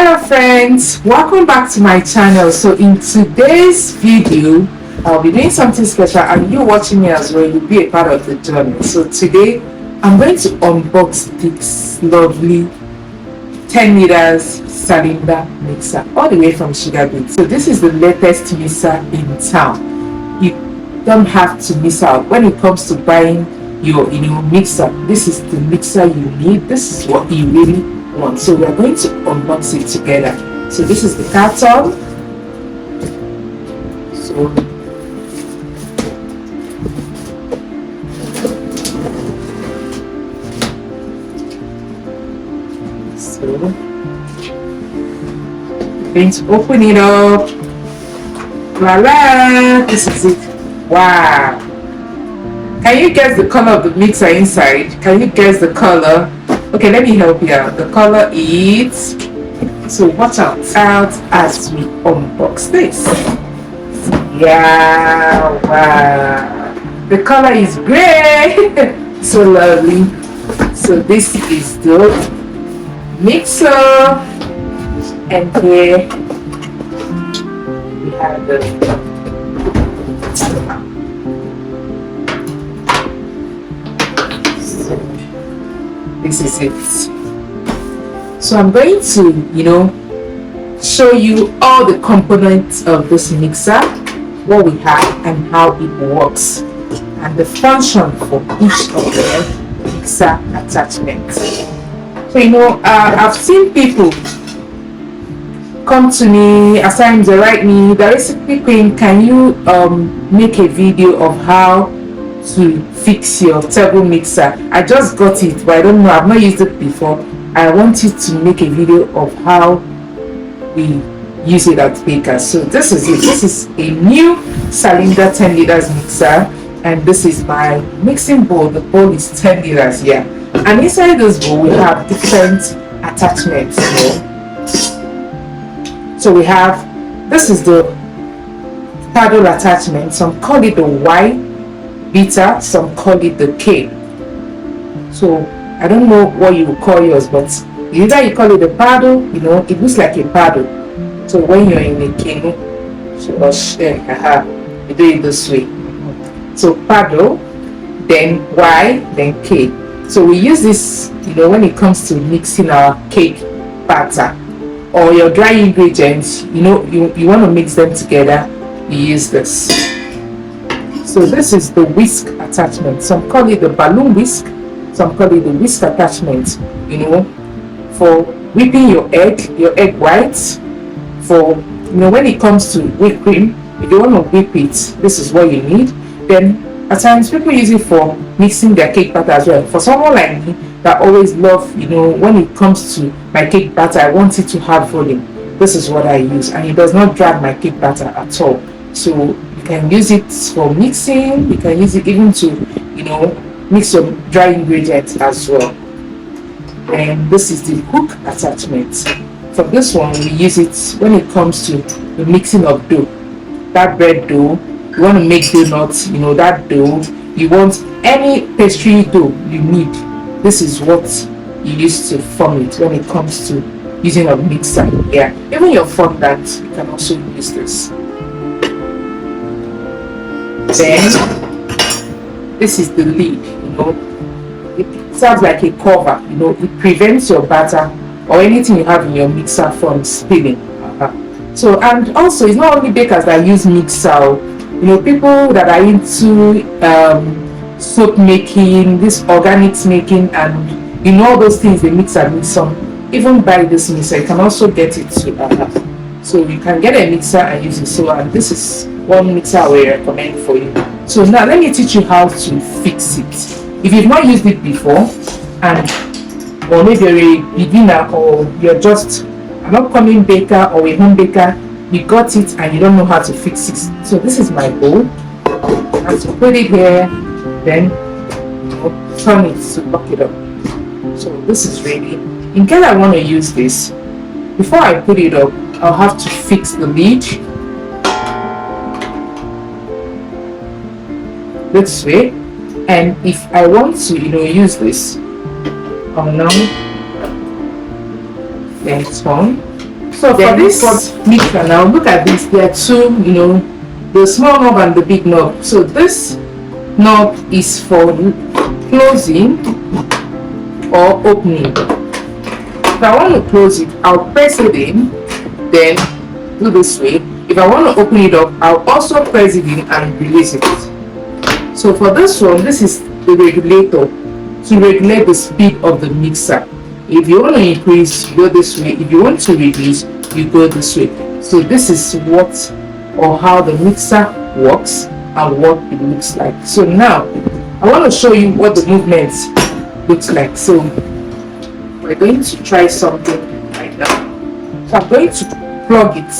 Hello friends, welcome back to my channel. So in today's video I'll be doing something special, and you watching me as well, you'll be a part of the journey. So today I'm going to unbox this lovely 10 liters SANLIDA mixer all the way from Sugar Beet. So this is the latest mixer in town. You don't have to miss out when it comes to buying your mixer. This is the mixer you need. This is what you really want. So we are going to unbox it together. So this is the carton. So going to open it up. Voila! This is it. Wow! Can you guess the color of the mixer inside? Can you guess the color? Okay, let me help you out. The color is, so watch out as we unbox this. Yeah, wow. The color is gray. So lovely. So this is the mixer, and here we have the this is it. So I'm going to show you all the components of this mixer, what we have and how it works, and the function for each of the mixer attachments. So I've seen people come to me, at times they write me, they're basically saying, can you make a video of how to fix your turbo mixer? I just got it, but I don't know, I've not used it before. I wanted to make a video of how we use it at Baker. So this is it. This is a new SANLIDA 10 liters mixer, and this is my mixing bowl. The bowl is 10 liters here, and inside this bowl we have different attachments here. So we have, this is the paddle attachment. Some call it the Y beater, some call it the K. So I don't know what you would call yours, but either you call it a paddle, it looks like a paddle. So when you're in a canoe, you do it this way. So paddle, then Y, then K. So we use this, when it comes to mixing our cake batter or your dry ingredients. You want to mix them together, you use this. So this is the whisk attachment. Some call it the balloon whisk, some call it the whisk attachment, for whipping your egg whites. For when it comes to whipped cream, if you want to whip it, this is what you need. Then at times people use it for mixing their cake batter as well. For someone like me that always love, when it comes to my cake batter, I want it to have volume. This is what I use, and it does not drag my cake batter at all. So you can use it for mixing. You can use it even to mix your dry ingredients as well. And this is the hook attachment. For this one, we use it when it comes to the mixing of dough. That bread dough, you want to make donuts, that dough, you want any pastry dough you need. This is what you use to form it when it comes to using a mixer. Yeah, even your fondant, you can also use this. Then this is the lid. It serves like a cover. It prevents your batter or anything you have in your mixer from spilling. So, and also it's not only bakers that use mixer. People that are into soap making, this organics making, and all those things, the mixer makes some. Even buy this mixer, you can also get it to so you can get a mixer and use it. So, and this is one mixer I will recommend for you. So now let me teach you how to fix it. If you've not used it before, or maybe you're a beginner, or you're just an upcoming baker or a home baker, you got it and you don't know how to fix it. So this is my bowl. I have to put it here, then turn it to lock it up. So this is ready. In case I want to use this, before I put it up, I'll have to fix the lid this way. And if I want to use this, now then turn, So for this mixer now, look at this. There are two, the small knob and the big knob. So this knob is for closing or opening. If I want to close it, I'll press it in, then do this way. If I want to open it up, I'll also press it in and release it. So for this one, this is the regulator to regulate the speed of the mixer. If you want to increase, you go this way. If you want to reduce, you go this way. So this is what or how the mixer works and what it looks like. So now I want to show you what the movement looks like. So we're going to try something right now. So I'm going to plug it.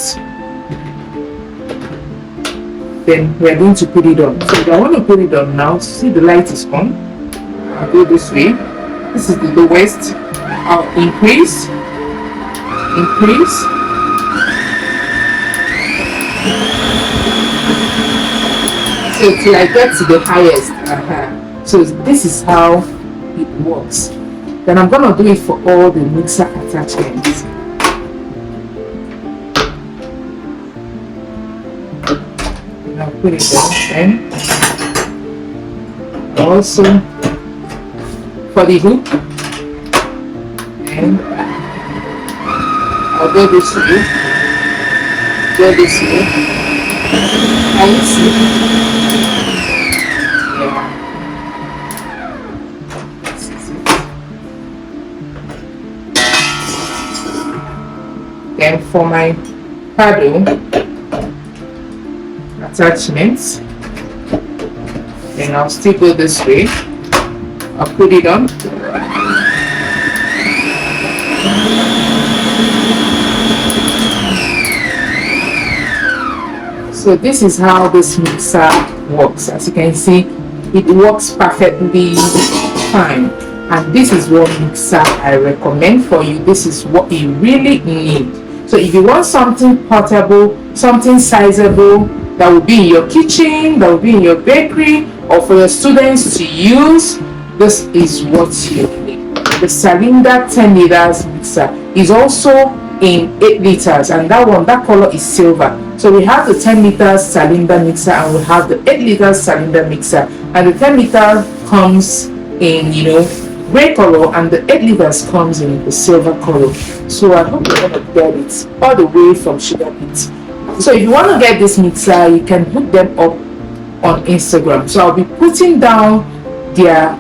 Then we're going to put it on. So if I want to put it on now, see the light is on. I'll go this way. This is the lowest. I'll increase. So till I get to the highest. So this is how it works. Then I'm gonna do it for all the mixer attachments. And I'll put it down. And also for the hook, and I'll go this way. Can you see? Yeah. Then for my paddle attachments, then I'll still go this way. I'll put it on. So this is how this mixer works. As you can see, it works perfectly fine. And this is what mixer I recommend for you. This is what you really need. So if you want something portable, something sizable, that will be in your kitchen, that will be in your bakery, or for your students to use, this is what you need. The SANLIDA 10 liters mixer is also in 8 liters, and that color is silver. So we have the 10 liters SANLIDA mixer and we have the 8 liters SANLIDA mixer, and the 10 liter comes in gray color and the 8 liters comes in the silver color. So I hope you're gonna get it all the way from Sugar Beet. So if you want to get this mixer, you can hook them up on Instagram. So I'll be putting down their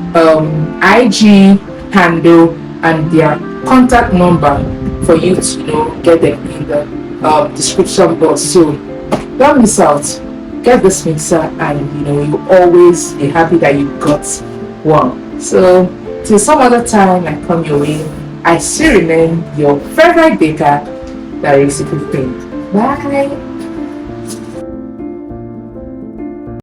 IG handle and their contact number for you to get them in the description box. So don't miss out. Get this mixer, and you always be happy that you got one. So till some other time I come your way, I still remain your favorite baker, that is Bye.